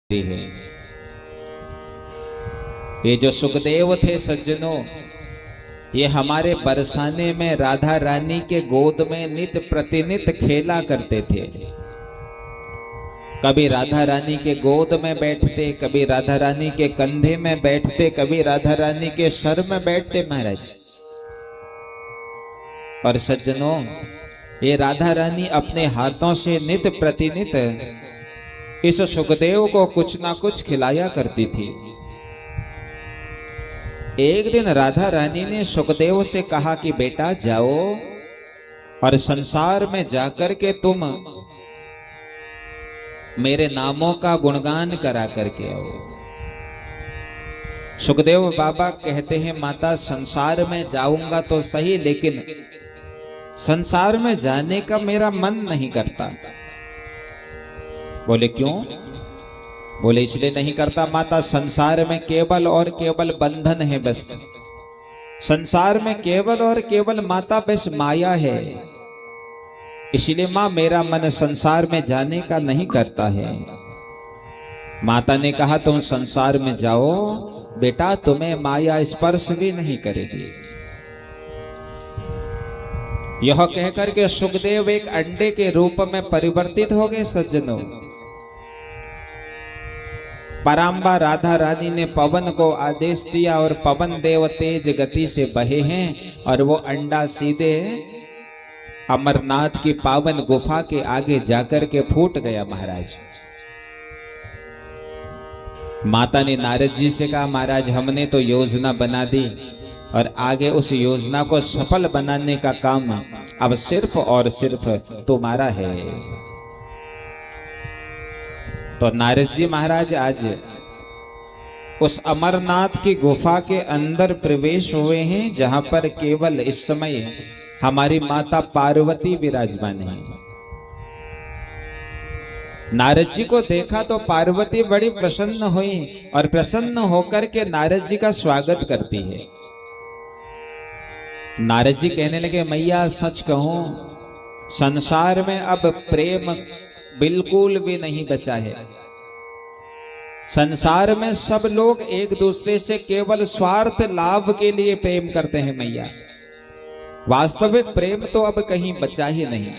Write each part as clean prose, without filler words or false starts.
है। ये जो सुखदेव थे सज्जनों, ये हमारे बरसाने में राधा रानी के गोद में नित प्रतिनित खेला करते थे। कभी राधा रानी के गोद में बैठते, कभी राधा रानी के कंधे में बैठते, कभी राधा रानी के सर में बैठते महाराज। और सज्जनों, ये राधा रानी अपने हाथों से नित प्रतिनित इस सुखदेव को कुछ ना कुछ खिलाया करती थी। एक दिन राधा रानी ने सुखदेव से कहा कि बेटा जाओ और संसार में जाकर के तुम मेरे नामों का गुणगान करा करके आओ। सुखदेव बाबा कहते हैं माता संसार में जाऊंगा तो सही, लेकिन संसार में जाने का मेरा मन नहीं करता। बोले क्यों? बोले इसलिए नहीं करता माता, संसार में केवल और केवल बंधन है, बस संसार में केवल और केवल माता बस माया है। इसलिए मां मेरा मन संसार में जाने का नहीं करता है। माता ने कहा तुम संसार में जाओ बेटा, तुम्हें माया स्पर्श भी नहीं करेगी। यह कहकर के सुखदेव एक अंडे के रूप में परिवर्तित हो गए सज्जनों। पराम्बा राधा रानी ने पवन को आदेश दिया और पवन देव तेज गति से बहे हैं और वो अंडा सीधे अमरनाथ की पावन गुफा के आगे जाकर के फूट गया महाराज। माता ने नारद जी से कहा महाराज हमने तो योजना बना दी और आगे उस योजना को सफल बनाने का काम अब सिर्फ और सिर्फ तुम्हारा है। तो नारद जी महाराज आज उस अमरनाथ की गुफा के अंदर प्रवेश हुए हैं, जहां पर केवल इस समय हमारी माता पार्वती विराजमान है। नारद जी को देखा तो पार्वती बड़ी प्रसन्न हुई और प्रसन्न होकर के नारद जी का स्वागत करती है। नारद जी कहने लगे मैया सच कहूं, संसार में अब प्रेम बिल्कुल भी नहीं बचा है। संसार में सब लोग एक दूसरे से केवल स्वार्थ लाभ के लिए प्रेम करते हैं मैया। वास्तविक प्रेम तो अब कहीं बचा ही नहीं।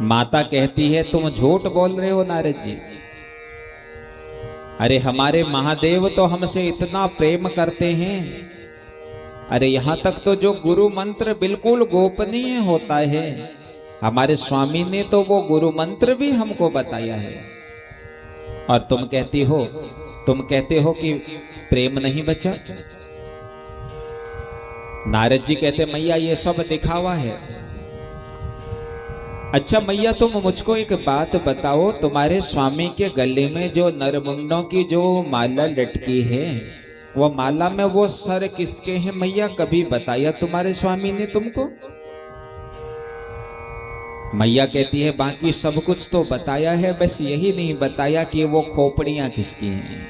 माता कहती है तुम झूठ बोल रहे हो नारद जी। अरे हमारे महादेव तो हमसे इतना प्रेम करते हैं। अरे यहां तक तो जो गुरु मंत्र बिल्कुल गोपनीय होता है, हमारे स्वामी ने तो वो गुरु मंत्र भी हमको बताया है। और तुम कहते हो कि प्रेम नहीं बचा। नारद जी कहते मैया ये सब दिखावा है। अच्छा मैया तुम मुझको एक बात बताओ, तुम्हारे स्वामी के गले में जो नरमुंडों की जो माला लटकी है, वो माला में वो सर किसके हैं मैया? कभी बताया तुम्हारे स्वामी ने तुमको? मैया कहती है बाकी सब कुछ तो बताया है, बस यही नहीं बताया कि वो खोपड़ियां किसकी हैं।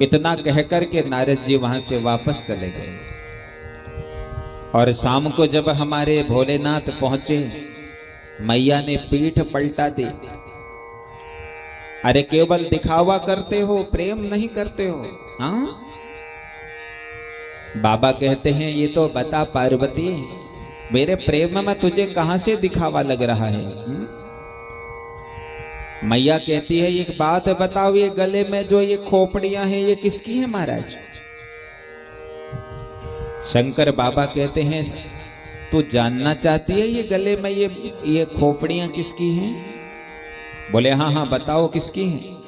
इतना कहकर के नारद जी वहां से वापस चले गए। और शाम को जब हमारे भोलेनाथ पहुंचे, मैया ने पीठ पलटा दी। अरे केवल दिखावा करते हो, प्रेम नहीं करते हो। हाँ बाबा कहते हैं ये तो बता पार्वती, मेरे प्रेम में तुझे कहां से दिखावा लग रहा है? मैया कहती है एक बात बताओ, ये गले में जो ये खोपड़ियां हैं ये किसकी हैं महाराज? शंकर बाबा कहते हैं तू जानना चाहती है ये गले में ये खोपड़ियां किसकी हैं? बोले हाँ हाँ बताओ किसकी हैं।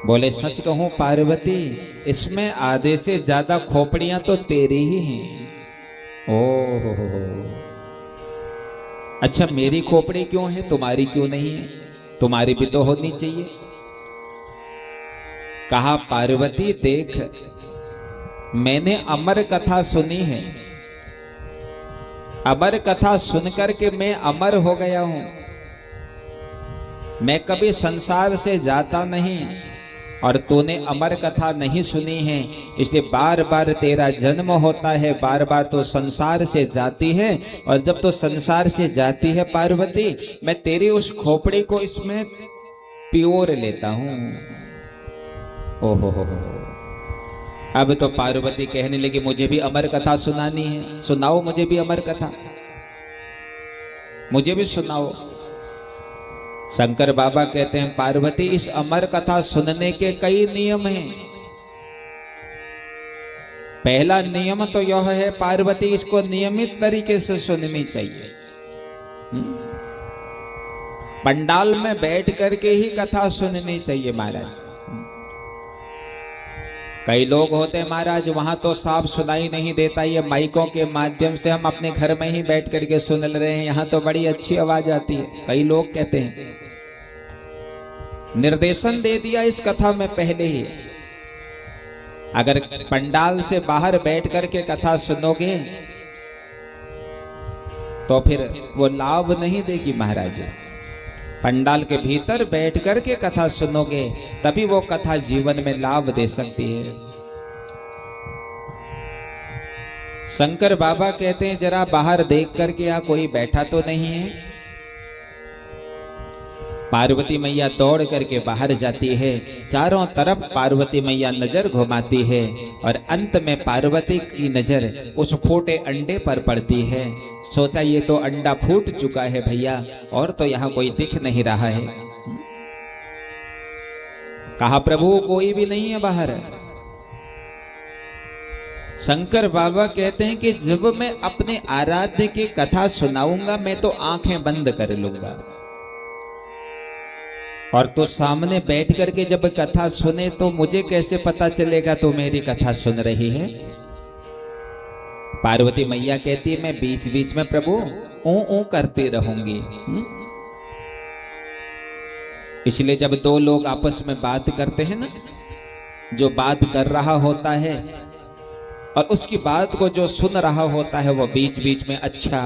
बोले सच कहूं पार्वती, इसमें आधे से ज्यादा खोपड़ियां तो तेरी ही हैं। ओह अच्छा मेरी खोपड़ी क्यों है, तुम्हारी क्यों नहीं है? तुम्हारी भी तो होनी चाहिए। कहा पार्वती देख, मैंने अमर कथा सुनी है। अमर कथा सुनकर के मैं अमर हो गया हूं। मैं कभी संसार से जाता नहीं, और तूने अमर कथा नहीं सुनी है, इसलिए बार बार तेरा जन्म होता है, बार बार तो संसार से जाती है। और जब तो संसार से जाती है पार्वती, मैं तेरी उस खोपड़ी को इसमें प्योर लेता हूं। ओहो हो। अब तो पार्वती कहने लगी मुझे भी अमर कथा सुनानी है, सुनाओ मुझे भी अमर कथा, मुझे भी सुनाओ। शंकर बाबा कहते हैं पार्वती इस अमर कथा सुनने के कई नियम हैं। पहला नियम तो यह है पार्वती इसको नियमित तरीके से सुननी चाहिए। पंडाल में बैठ करके ही कथा सुननी चाहिए महाराज। कई लोग होते हैं महाराज वहां तो साफ सुनाई नहीं देता, ये माइकों के माध्यम से हम अपने घर में ही बैठ करके सुन रहे हैं, यहाँ तो बड़ी अच्छी आवाज आती है। कई लोग कहते हैं, निर्देशन दे दिया इस कथा में पहले ही, अगर पंडाल से बाहर बैठ करके कथा सुनोगे तो फिर वो लाभ नहीं देगी महाराज। पंडाल के भीतर बैठ करके कथा सुनोगे तभी वो कथा जीवन में लाभ दे सकती है। शंकर बाबा कहते हैं जरा बाहर देख करके यहाँ कोई बैठा तो नहीं है। पार्वती मैया दौड़ करके बाहर जाती है, चारों तरफ पार्वती मैया नजर घुमाती है और अंत में पार्वती की नजर उस फूटे अंडे पर पड़ती है। सोचा ये तो अंडा फूट चुका है भैया, और तो यहाँ कोई दिख नहीं रहा है। कहा प्रभु कोई भी नहीं है बाहर। शंकर बाबा कहते हैं कि जब मैं अपने आराध्य की कथा सुनाऊंगा मैं तो आंखें बंद कर लूंगा, और तो सामने बैठ करके जब कथा सुने तो मुझे कैसे पता चलेगा तो मेरी कथा सुन रही है। पार्वती मैया कहती है मैं बीच बीच में प्रभु ऊ करती रहूंगी। इसलिए जब दो लोग आपस में बात करते हैं ना, जो बात कर रहा होता है और उसकी बात को जो सुन रहा होता है वो बीच बीच में अच्छा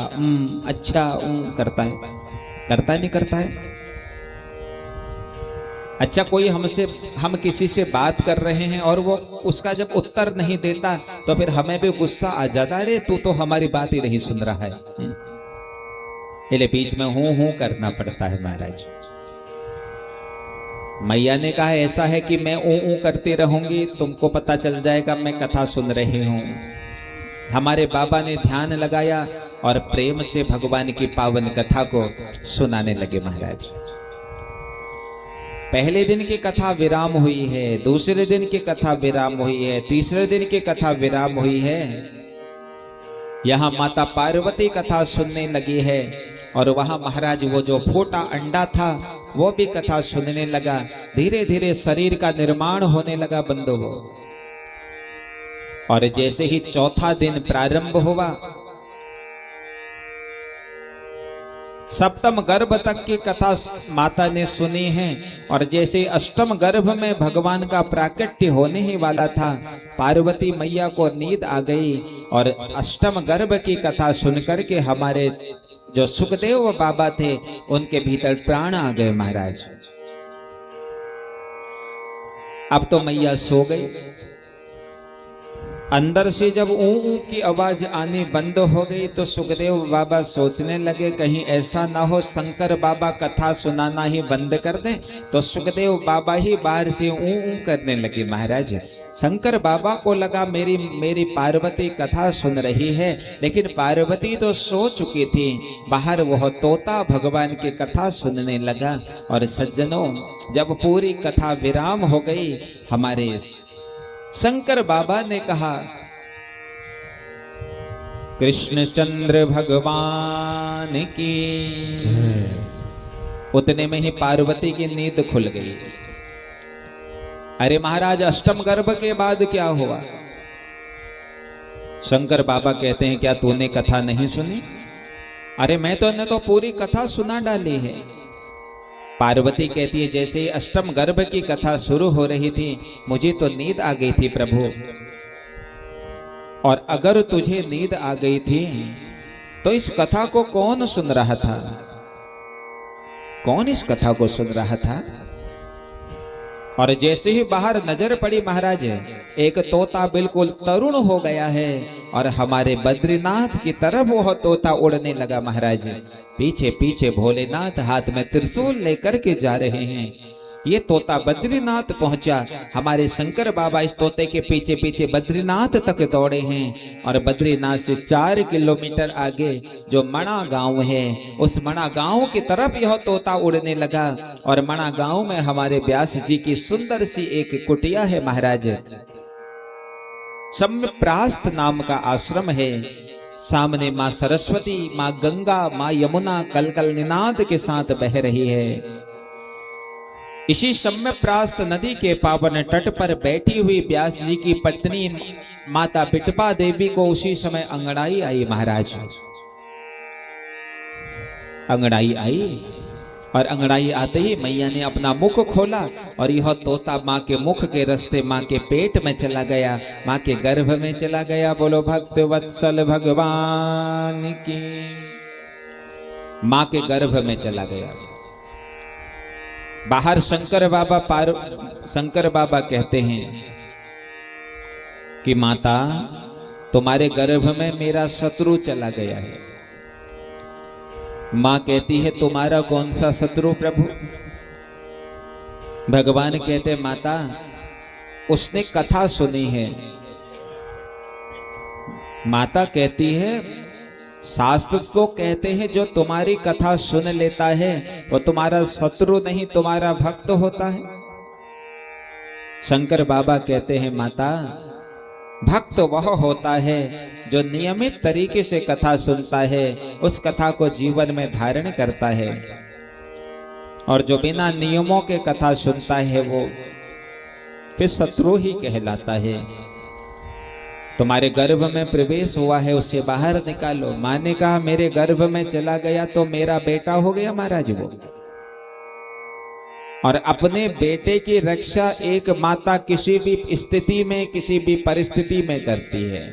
करता है, करता नहीं करता है। अच्छा कोई हम किसी से बात कर रहे हैं और वो उसका जब उत्तर नहीं देता तो फिर हमें भी गुस्सा आ जाता है, अरे तू तो हमारी बात ही नहीं सुन रहा है। इसलिए बीच में हूं करना पड़ता है महाराज। मैया ने कहा ऐसा है कि मैं ऊ करती रहूंगी, तुमको पता चल जाएगा मैं कथा सुन रही हूं। हमारे बाबा ने ध्यान लगाया और प्रेम से भगवान की पावन कथा को सुनाने लगे महाराज। पहले दिन की कथा विराम हुई है, दूसरे दिन की कथा विराम हुई है, तीसरे दिन की कथा विराम हुई है। यहाँ माता पार्वती कथा सुनने लगी है और वहां महाराज वो जो फूटा अंडा था वो भी कथा सुनने लगा। धीरे धीरे शरीर का निर्माण होने लगा बंधुओं। और जैसे ही चौथा दिन प्रारंभ हुआ, सप्तम गर्भ तक की कथा माता ने सुनी है, और जैसे अष्टम गर्भ में भगवान का प्राकट्य होने ही वाला था, पार्वती मैया को नींद आ गई और अष्टम गर्भ की कथा सुनकर के हमारे जो सुखदेव बाबा थे उनके भीतर प्राण आ गए महाराज। अब तो मैया सो गई। अंदर से जब ऊ की आवाज आनी बंद हो गई तो सुखदेव बाबा सोचने लगे कहीं ऐसा ना हो शंकर बाबा कथा सुनाना ही बंद कर दें। तो सुखदेव बाबा ही बाहर से ऊ करने लगे महाराज। शंकर बाबा को लगा मेरी पार्वती कथा सुन रही है, लेकिन पार्वती तो सो चुकी थी। बाहर वह तोता भगवान की कथा सुनने लगा। और सज्जनों, जब पूरी कथा विराम हो गई, हमारे शंकर बाबा ने कहा कृष्णचंद्र भगवान की। उतने में ही पार्वती की नींद खुल गई। अरे महाराज, अष्टम गर्भ के बाद क्या हुआ? शंकर बाबा कहते हैं क्या तूने कथा नहीं सुनी? अरे मैं तो पूरी कथा सुना डाली है। पार्वती कहती है जैसे ही अष्टम गर्भ की कथा शुरू हो रही थी मुझे तो नींद आ गई थी प्रभु। और अगर तुझे नींद आ गई थी तो इस कथा को कौन सुन रहा था? कौन इस कथा को सुन रहा था? और जैसे ही बाहर नजर पड़ी महाराज, एक तोता बिल्कुल तरुण हो गया है और हमारे बद्रीनाथ की तरफ वह तोता उड़ने लगा महाराज। पीछे पीछे भोलेनाथ हाथ में त्रिशूल लेकर के जा रहे हैं। ये तोता बद्रीनाथ पहुंचा, हमारे शंकर बाबा इस तोते के पीछे पीछे बद्रीनाथ तक दौड़े हैं और बद्रीनाथ से 4 किलोमीटर आगे जो मणा गांव है, उस मणा गांव की तरफ यह तोता उड़ने लगा। और मणा गांव में हमारे व्यास जी की सुंदर सी एक कुटिया है महाराज। सम्यप्रास्त नाम का आश्रम है। सामने माँ सरस्वती, माँ गंगा, माँ यमुना कलकल निनाद के साथ बह रही है। इसी सम्यप्रास्त नदी के पावन तट पर बैठी हुई व्यास जी की पत्नी माता बिटपा देवी को उसी समय अंगड़ाई आई महाराज। अंगड़ाई आई और अंगड़ाई आते ही मैया ने अपना मुख खोला और यह तोता माँ के मुख के रास्ते माँ के पेट में चला गया, माँ के गर्भ में चला गया। बोलो भक्त वत्सल भगवान की। माँ के गर्भ में चला गया। बाहर शंकर बाबा कहते हैं कि माता तुम्हारे गर्भ में मेरा शत्रु चला गया है। माँ कहती है तुम्हारा कौन सा शत्रु प्रभु? भगवान कहते माता उसने कथा सुनी है। माता कहती है शास्त्र तो कहते हैं जो तुम्हारी कथा सुन लेता है वो तुम्हारा शत्रु नहीं, तुम्हारा भक्त होता है। शंकर बाबा कहते हैं माता भक्त वह होता है जो नियमित तरीके से कथा सुनता है, उस कथा को जीवन में धारण करता है। और जो बिना नियमों के कथा सुनता है वो फिर शत्रु ही कहलाता है। तुम्हारे गर्भ में प्रवेश हुआ है, उससे बाहर निकालो। माँ ने कहा मेरे गर्भ में चला गया तो मेरा बेटा हो गया महाराज वो। और अपने बेटे की रक्षा एक माता किसी भी स्थिति में, किसी भी परिस्थिति में करती है।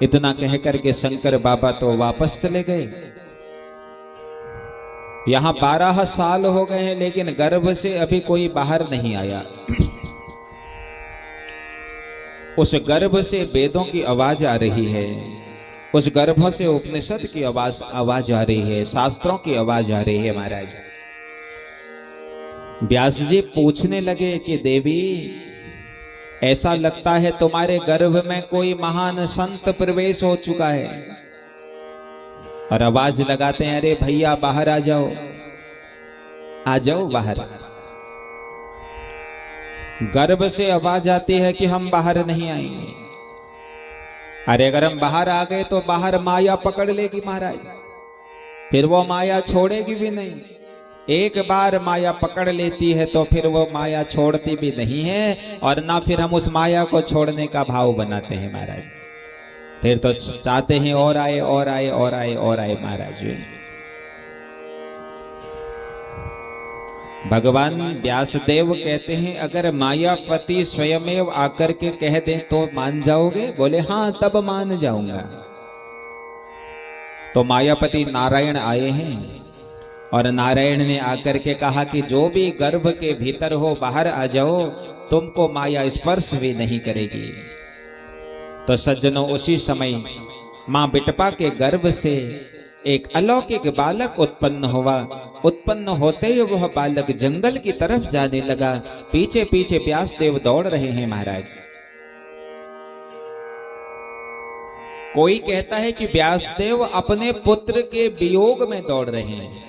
इतना कहकर के शंकर बाबा तो वापस चले गए। यहां 12 साल हो गए हैं लेकिन गर्भ से अभी कोई बाहर नहीं आया। उस गर्भ से वेदों की आवाज आ रही है, उस गर्भ से उपनिषद की आवाज आ रही है, शास्त्रों की आवाज आ रही है महाराज। व्यास जी पूछने लगे कि देवी ऐसा लगता है तुम्हारे गर्भ में कोई महान संत प्रवेश हो चुका है। और आवाज लगाते हैं अरे भैया बाहर आ जाओ, आ जाओ बाहर। गर्भ से आवाज आती है कि हम बाहर नहीं आएंगे। अरे अगर हम बाहर आ गए तो बाहर माया पकड़ लेगी महाराज, फिर वो माया छोड़ेगी भी नहीं। एक बार माया पकड़ लेती है तो फिर वो माया छोड़ती भी नहीं है और ना फिर हम उस माया को छोड़ने का भाव बनाते हैं महाराज। फिर तो चाहते हैं और आए और आए और आए और आए महाराज। भगवान व्यासदेव कहते हैं अगर मायापति स्वयमेव आकर के कह दें तो मान जाओगे? बोले हाँ तब मान जाऊंगा। तो मायापति नारायण आए हैं और नारायण ने आकर के कहा कि जो भी गर्भ के भीतर हो बाहर आ जाओ, तुमको माया स्पर्श भी नहीं करेगी। तो सज्जनों उसी समय मां बिटपा के गर्भ से एक अलौकिक बालक उत्पन्न हुआ। उत्पन्न होते ही वह बालक जंगल की तरफ जाने लगा। पीछे पीछे व्यासदेव दौड़ रहे हैं महाराज। कोई कहता है कि व्यासदेव अपने पुत्र के वियोग में दौड़ रहे हैं।